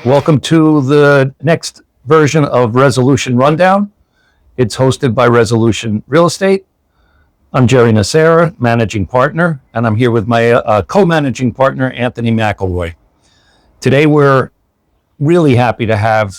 Welcome to the next version of Resolution Rundown. It's hosted by Resolution Real Estate. I'm Jerry Nacera, managing partner, and I'm here with my co-managing partner, Anthony McElroy. Today, we're really happy to have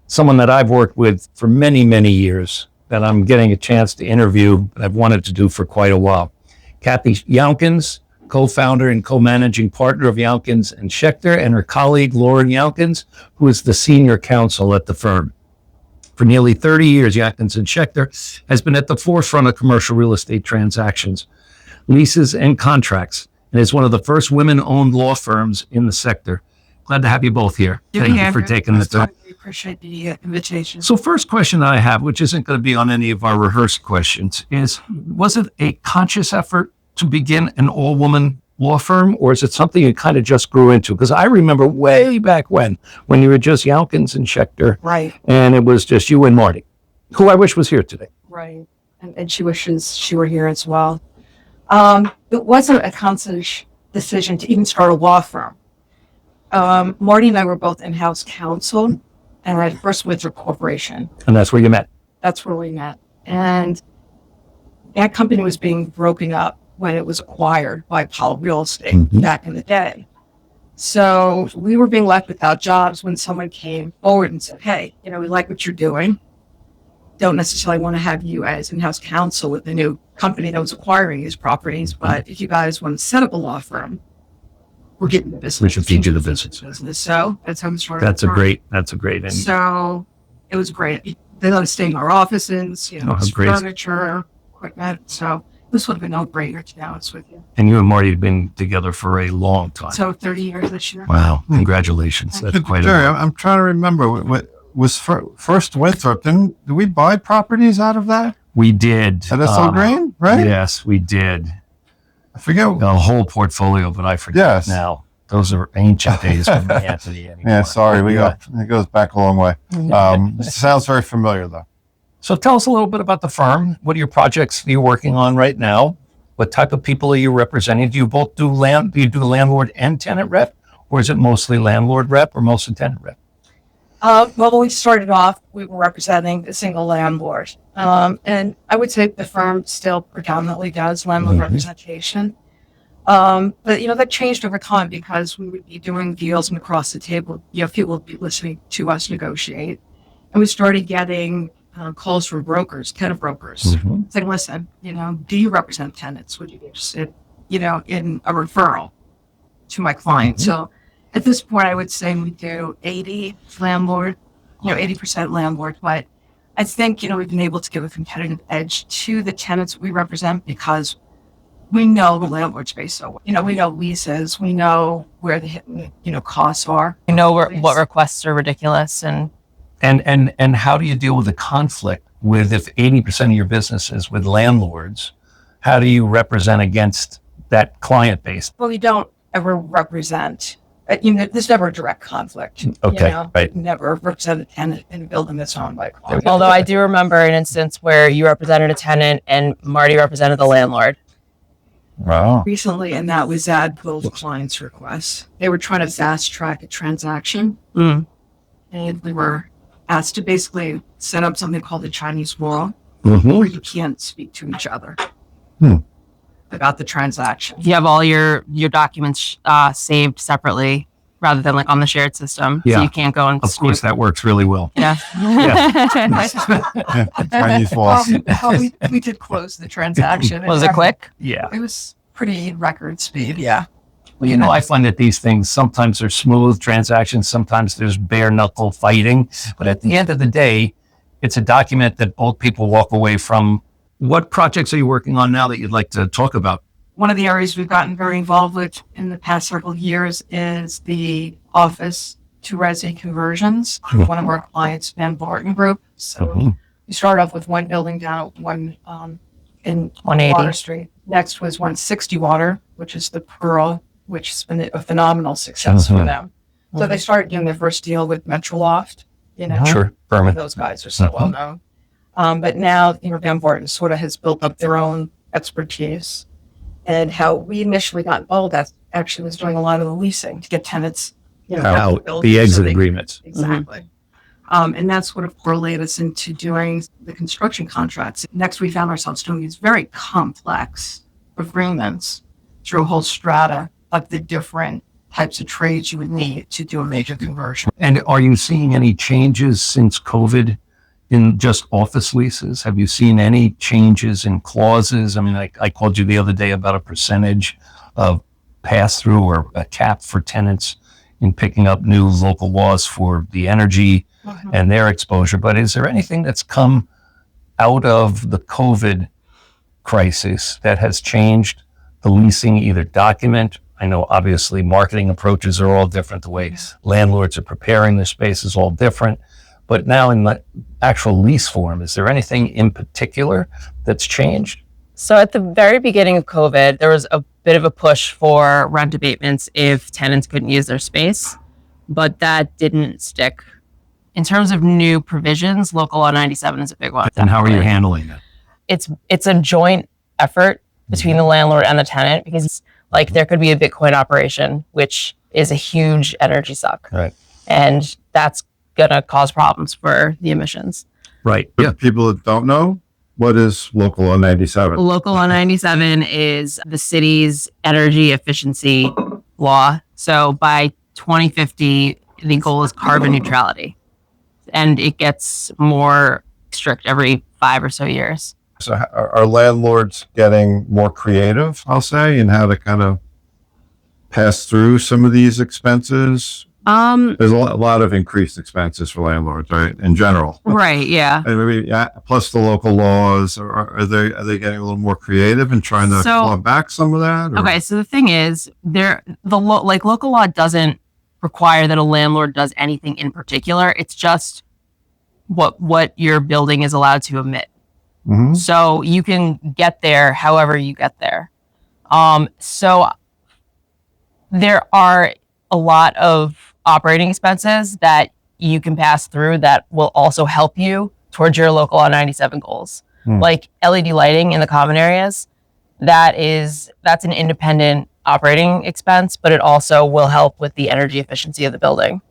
someone that I've worked with for many, many years that I'm getting a chance to interview that I've wanted to do for quite a while. Kathy Younkins, co-founder and co-managing partner of Younkins and Schecter, and her colleague, Lauren Younkins, who is the senior counsel at the firm. For nearly 30 years, Younkins and Schecter has been at the forefront of commercial real estate transactions, leases, and contracts, and is one of the first women-owned law firms in the sector. Glad to have you both here. Thank you for taking the time. We appreciate the invitation. So first question I have, which isn't going to be on any of our rehearsed questions, is was it a conscious effort to begin an all-woman law firm, or is it something you kind of just grew into? Because I remember way back when you were just Younkins and Schecter, Right. And it was just you and Marty, who I wish was here today. Right. And she wishes she were here as well. It wasn't a conscious decision to even start a law firm. Marty and I were both in-house counsel, and I first went through corporation. And that's where you met. That's where we met. And that company was being broken up when it was acquired by Apollo Real Estate back in the day. So we were being left without jobs when someone came forward and said, hey, we like what you're doing. Don't necessarily want to have you as in-house counsel with the new company that was acquiring these properties, but if you guys want to set up a law firm, we're getting the business. We should feed you the business. So that's how we started. That's a great. And so it was great. They let us stay in our offices, furniture, equipment. So this would have been no-brainer, to be honest with you. And you and Marty have been together for a long time. So 30 years this year. Wow. Congratulations. That's quite Jerry, a I'm trying to remember what was first Winthrop. Did we buy properties out of that? We did. At SL Green, right? Yes, we did. I forget. A whole portfolio, but I forget now. Those are ancient days for me, Anthony. Anymore. Yeah, sorry. It goes back a long way. Sounds very familiar, though. So tell us a little bit about the firm. What are your projects you're working on right now? What type of people are you representing? Do you both do landlord and tenant rep? Or is it mostly landlord rep or mostly tenant rep? Well, when we started off, we were representing a single landlord. And I would say the firm still predominantly does landlord representation. But, that changed over time because we would be doing deals and across the table, people would be listening to us negotiate. And we started getting calls from brokers, tenant brokers, saying, listen, do you represent tenants? Would you be interested, in a referral to my client? So at this point, I would say we do 80 landlord, 80% landlord. But I think, we've been able to give a competitive edge to the tenants we represent because we know the landlord space so well. We know leases, we know where the hidden, costs are. We know what requests are ridiculous and how do you deal with the conflict with if 80% of your business is with landlords? How do you represent against that client base? Well, we don't ever represent. There's never a direct conflict. Okay, right. Never represent a tenant in a building that's owned by a client. Although I do remember an instance where you represented a tenant and Marty represented the landlord. Wow. Recently, and that was at both clients' requests. They were trying to fast track a transaction. And we were asked to basically set up something called the Chinese wall, where you can't speak to each other about the transaction. You have all your documents saved separately rather than like on the shared system. Yeah. So you can't go and Of course, that works really well. Yeah. Chinese wall. We did close the transaction. Was it quick? Yeah. It was pretty record speed, yeah. Well, I find that these things, sometimes they're smooth transactions, sometimes there's bare knuckle fighting. But at the end of the day, it's a document that both people walk away from. What projects are you working on now that you'd like to talk about? One of the areas we've gotten very involved with in the past several years is the office to resi conversions. One of our clients, Van Barton Group. So we started off with one building down at in 180 Water Street. Next was 160 Water, which is the Pearl, which has been a phenomenal success for them. So they started doing their first deal with Metro Loft. Sure, Berman. Those guys are so well known. But now, Van Barton sort of has built up their own expertise. and how we initially got involved. That actually was doing a lot of the leasing to get tenants, Out build the so exit they- agreements. Exactly. And that's what have correlated us into doing the construction contracts. Next, we found ourselves doing these very complex agreements through a whole strata of the different types of trades you would need to do a major conversion. And are you seeing any changes since COVID in just office leases? Have you seen any changes in clauses? I mean, I called you the other day about a percentage of pass through or a cap for tenants in picking up new local laws for the energy and their exposure. But is there anything that's come out of the COVID crisis that has changed the leasing either document? I know obviously marketing approaches are all different. The way landlords are preparing their space is all different. But now in the actual lease form, is there anything in particular that's changed? So at the very beginning of COVID, there was a bit of a push for rent abatements if tenants couldn't use their space, but that didn't stick. In terms of new provisions, Local Law 97 is a big one. And how are you definitely. handling it? It's a joint effort between the landlord and the tenant, because like there could be a Bitcoin operation, which is a huge energy suck. Right. And that's going to cause problems for the emissions. Right. For Yeah. people that don't know, what is Local Law 97? Local Law 97 is the city's energy efficiency law. So by 2050, the goal is carbon neutrality. And it gets more strict every 5 or so years. So are landlords getting more creative, I'll say, in how to kind of pass through some of these expenses? There's a lot of increased expenses for landlords, right? In general. Right, yeah. And maybe plus the local laws, are they getting a little more creative and trying to So- claw back some of that? or- Okay, so the thing is, local law doesn't require that a landlord does anything in particular. It's just what your building is allowed to emit. Mhm. So you can get there however you get there. So there are a lot of operating expenses that you can pass through that will also help you towards your Local Law 97 goals. Like LED lighting in the common areas, that's an independent operating expense, but it also will help with the energy efficiency of the building.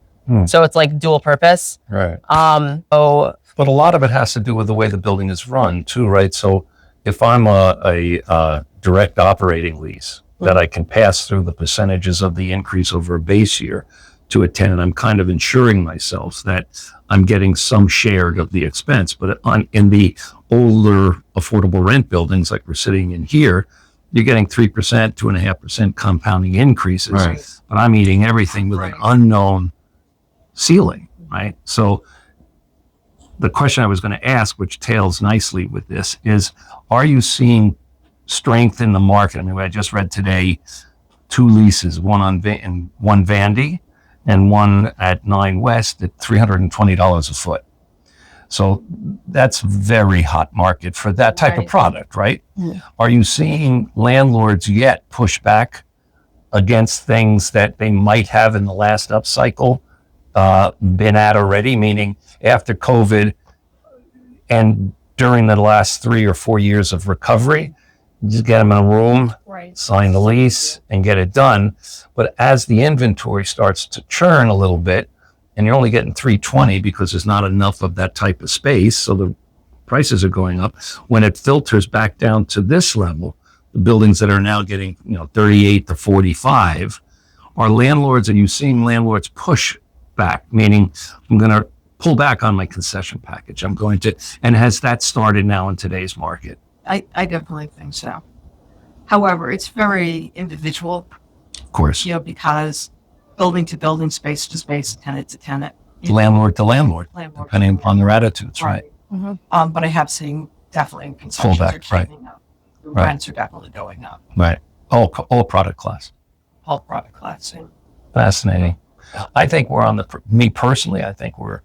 So it's like dual purpose. Right. But a lot of it has to do with the way the building is run too, right? So if I'm a direct operating lease that I can pass through the percentages of the increase over a base year to a tenant, I'm kind of ensuring myself that I'm getting some share of the expense. But in the older affordable rent buildings like we're sitting in here, you're getting 3%, 2.5% compounding increases. Right. But I'm eating everything with an unknown ceiling, right? So the question I was going to ask, which tails nicely with this, is are you seeing strength in the market? I mean, I just read today 2 leases, one on one Vandy and one at 9 West at $320 a foot. So that's very hot market for that type of Right. product, right? Are you seeing landlords yet push back against things that they might have in the last upcycle been at already, meaning after COVID and during the last 3 or 4 years of recovery, just get them in a room, Right. sign the lease and get it done. But as the inventory starts to churn a little bit and you're only getting 320 because there's not enough of that type of space, so the prices are going up. When it filters back down to this level, the buildings that are now getting 38 to 45, are you seeing landlords push back, meaning I'm going to pull back on my concession package. And has that started now in today's market? I definitely think so. However, it's very individual, Of course, because building to building, space to space, tenant to tenant. landlord to landlord, Landlord. depending upon their attitudes, right? But I have seen definitely concessions Pullback, are right. keeping up. The Right. rents are definitely going up. Right. All product class. All product class. And Fascinating. I think we're me personally, I think we're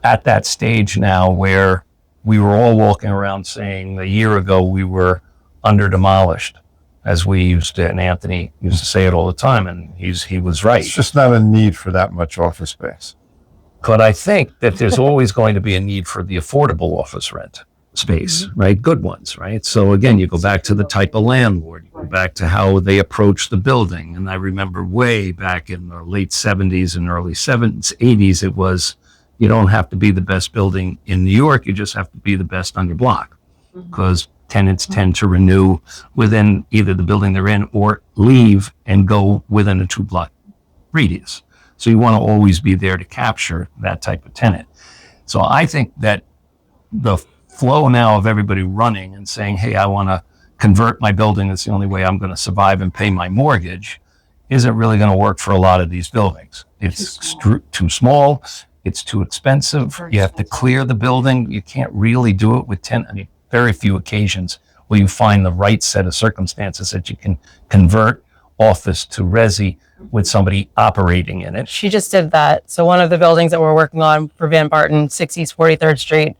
at that stage now where we were all walking around saying a year ago we were under demolished, as we used to, and Anthony used to say it all the time, and he was right. It's just not a need for that much office space. But I think that there's always going to be a need for the affordable office rent space, right? Good ones, right? So again, you go back to the type of landlord, you go back to how they approach the building. And I remember way back in the late 70s and early 80s, it was, you don't have to be the best building in New York. You just have to be the best on your block, because tenants tend to renew within either the building they're in or leave and go within a 2-block radius. So you want to always be there to capture that type of tenant. So I think that the flow now of everybody running and saying, hey, I want to convert my building, it's the only way I'm going to survive and pay my mortgage, isn't really going to work for a lot of these buildings. It's too small. It's too expensive. You have to clear the building. You can't really do it with tenant. I mean, very few occasions will you find the right set of circumstances that you can convert office to resi with somebody operating in it. She just did that. So one of the buildings that we're working on for Van Barton, 6 East 43rd Street,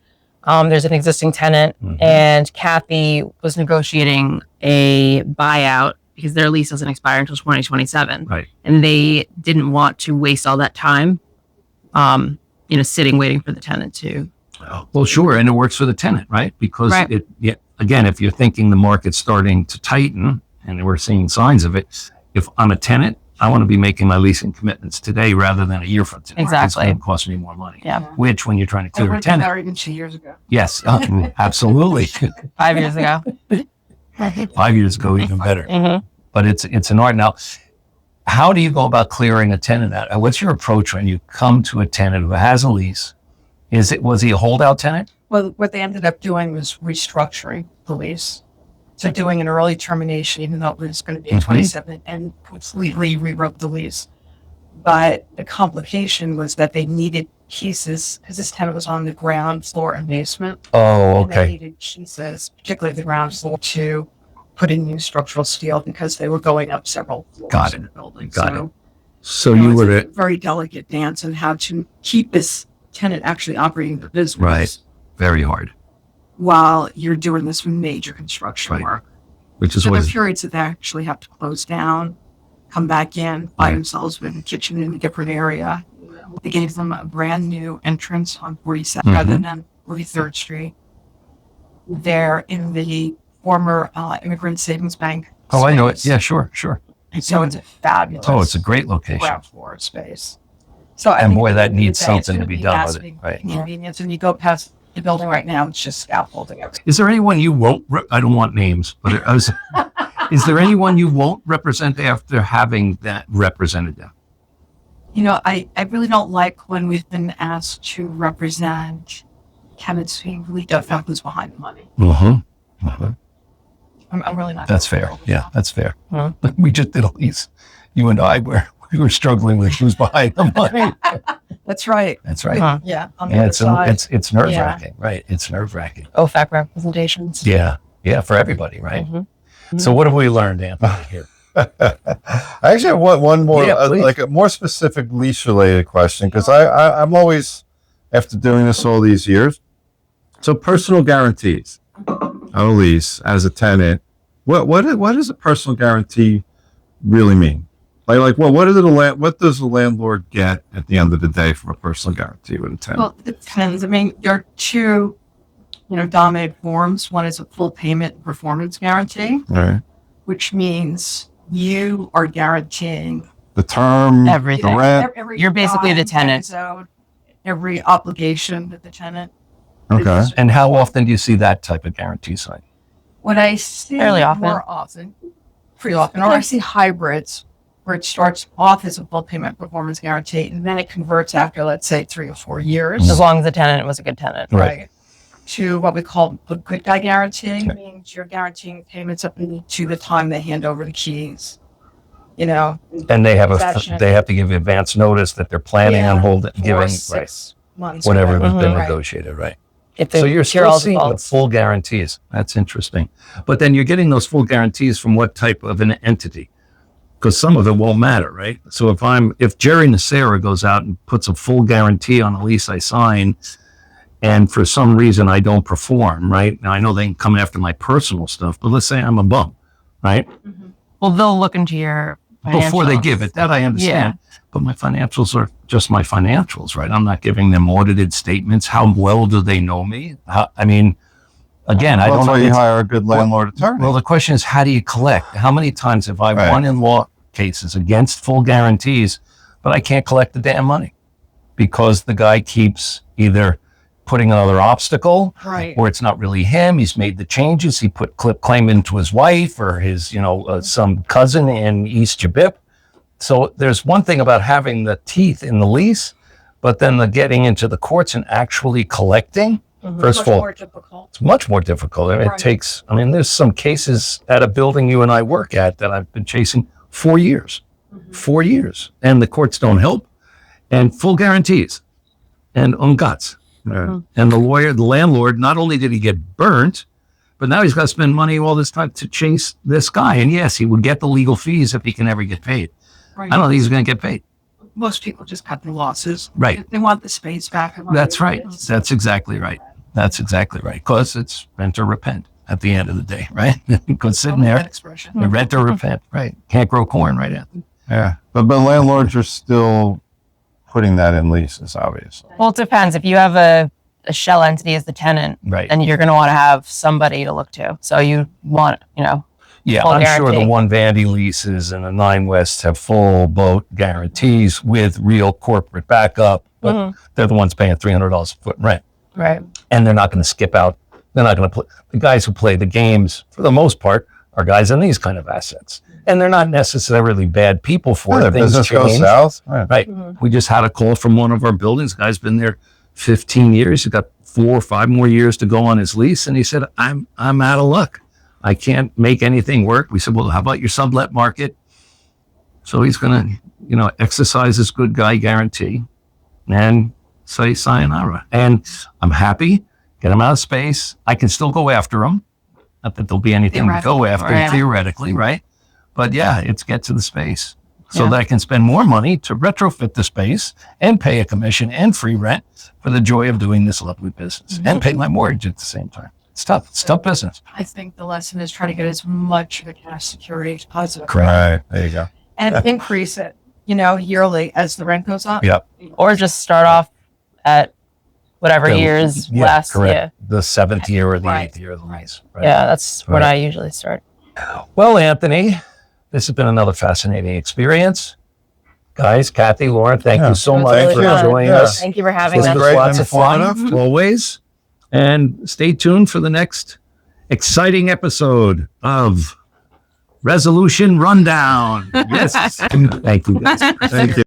there's an existing tenant, and Kathy was negotiating a buyout because their lease doesn't expire until 2027. Right. And they didn't want to waste all that time, sitting waiting for the tenant to. Well, sure. And it works for the tenant, right? Because Right. Again, if you're thinking the market's starting to tighten, and we're seeing signs of it, if I'm a tenant, I want to be making my leasing commitments today rather than a year from today. Exactly. It's going to cost me more money. Yeah. Which, when you're trying to clear a That tenant, were even 2 years ago. yes, absolutely. 5 years ago. 5 years ago, even better. But it's an art. Now, how do you go about clearing a tenant out? What's your approach when you come to a tenant who has a lease? Was he a holdout tenant? Well, what they ended up doing was restructuring the lease. So doing an early termination, even though it was going to be 27, and completely rewrote the lease. But the complication was that they needed pieces, because this tenant was on the ground floor and basement. Oh, And they needed pieces, particularly the ground floor, to put in new structural steel because they were going up several floors Got in it. the building. Got So, it. So you it's were a very delicate dance on how to keep this tenant actually operating the business. Right. Very hard, While you're doing this major construction Right. work. which is So there are always periods that they actually have to close down, come back in, find Right. themselves with a kitchen in a different area. They gave them a brand new entrance on 42nd rather than 43rd Street. They're in the former Immigrant Savings Bank. Oh, I know it. space. Yeah, sure. So it's a fabulous Oh, it's a great location. ground floor space. So I And think boy, at the that end of the needs day, something it's to gonna be done with it, massive right. Inconvenience, and you go past the building right now, it's just scaffolding. Is there anyone you won't? I don't want names, but is there anyone you won't represent after having that represented them? You know, I really don't like when we've been asked to represent tenants who really don't know who's behind the money. I'm really not. That's fair. Yeah, that's fair. Huh? We just did a lease. You and I we were struggling with who's behind the money. That's right. That's right. Huh. Yeah. On the Yeah, other side. it's nerve wracking, right? It's nerve wracking. OFAC representations. Yeah, for everybody, right? So what have we learned, Anthony? Here, I actually have one more, Yeah, please. like a more specific lease related question, because I'm always, after doing this all these years, so personal guarantees on a lease as a tenant, what does a personal guarantee really mean? What does the landlord get at the end of the day from a personal guarantee with a tenant? Well, it depends. I mean, there are two, dominant forms. One is a full payment performance guarantee, All right. which means you are guaranteeing The term, Everything. the rent. every You're basically the time, tenant. episode, every obligation that the tenant. Okay. and how often do you see that type of guarantee signed? What I see Fairly often. more often, pretty often, or I see hybrids where it starts off as a full payment performance guarantee and then it converts after, let's say, 3 or 4 years, As long as the tenant was a good tenant. Right. to what we call the good guy guarantee. Means you're guaranteeing payments up to the time they hand over the keys. And they have Possession. they have to give you advance notice that they're planning on holding, 4 or giving 6 months. whatever has been Right. negotiated, right? If So they you're cure still all seeing the defaults. full guarantees. That's interesting. But then you're getting those full guarantees from what type of an entity? Because some of it won't matter, right? So if Jerry Nacera goes out and puts a full guarantee on a lease I sign, and for some reason I don't perform, right? Now I know they can come after my personal stuff, but let's say I'm a bum, right? Well, they'll look into your Before they financials. give it, that I understand. But my financials are just my financials, right? I'm not giving them audited statements. How well do they know me? Again, I Well, don't that's know. why you it's- hire a good landlord attorney. Well, the question is, how do you collect? How many times have I Right. won in law cases against full guarantees, but I can't collect the damn money because the guy keeps either putting another obstacle, Right. or it's not really him. He's made the changes. He put clip claim into his wife or his, some cousin in East Jabip. So there's one thing about having the teeth in the lease, but then the getting into the courts and actually collecting. First Much of all, more difficult. it's much more difficult. It Right. takes, there's some cases at a building you and I work at that I've been chasing 4 years, 4 years, and the courts don't help, and full guarantees and on guts. Right. And the landlord, not only did he get burnt, but now he's got to spend money all this time to chase this guy. And yes, he would get the legal fees if he can ever get paid. Right. I don't think he's going to get paid. Most people just cut their losses. Right. They want the space back. That's right. That's exactly right. That's exactly right. Because it's rent or repent at the end of the day, right? Because sitting That there, expression. rent or repent, right? Can't grow corn, right? Anthony? Yeah. But landlords are still putting that in leases, obviously. Well, it depends. If you have a shell entity as the tenant, Right. then you're going to want to have somebody to look to. So you want, Yeah, full I'm sure the guarantee. One Vandy leases and the 9 West have full boat guarantees with real corporate backup, but they're the ones paying $300 a foot in rent. right. And they're not going to skip out. They're not going to play. The guys who play the games, for the most part, are guys in these kind of assets. And they're not necessarily bad people for Yeah, it. their Things business goes change. south. Right. Right. We just had a call from one of our buildings. The guy's been there 15 years. He's got 4 or 5 more years to go on his lease. And he said, I'm out of luck. I can't make anything work. We said, well, how about your sublet market? So he's going to, exercise his good guy guarantee and say sayonara. And I'm happy, get him out of space. I can still go after him. Not that there'll be anything to go after Right. theoretically, right? But yeah, it's get to the space so Yeah. that I can spend more money to retrofit the space and pay a commission and free rent for the joy of doing this lovely business and pay my mortgage at the same time. It's tough. It's tough business. I think the lesson is try to get as much of the cash security as possible. Right. There you go. And increase it, yearly as the rent goes up. Yep. Or just start off at whatever The- years yeah, last. correct. The 7th year or the Right. 8th year of the lease. Right. Yeah, that's what Right. I usually start. Well, Anthony, this has been another fascinating experience. Guys, Kathy, Lauren, thank Yeah. you so It was much really for fun. joining Yeah. us. Thank you for having This us. was Great lots and of fun, informative. always. And stay tuned for the next exciting episode of Resolution Rundown. Yes. Thank you, guys. Thank you.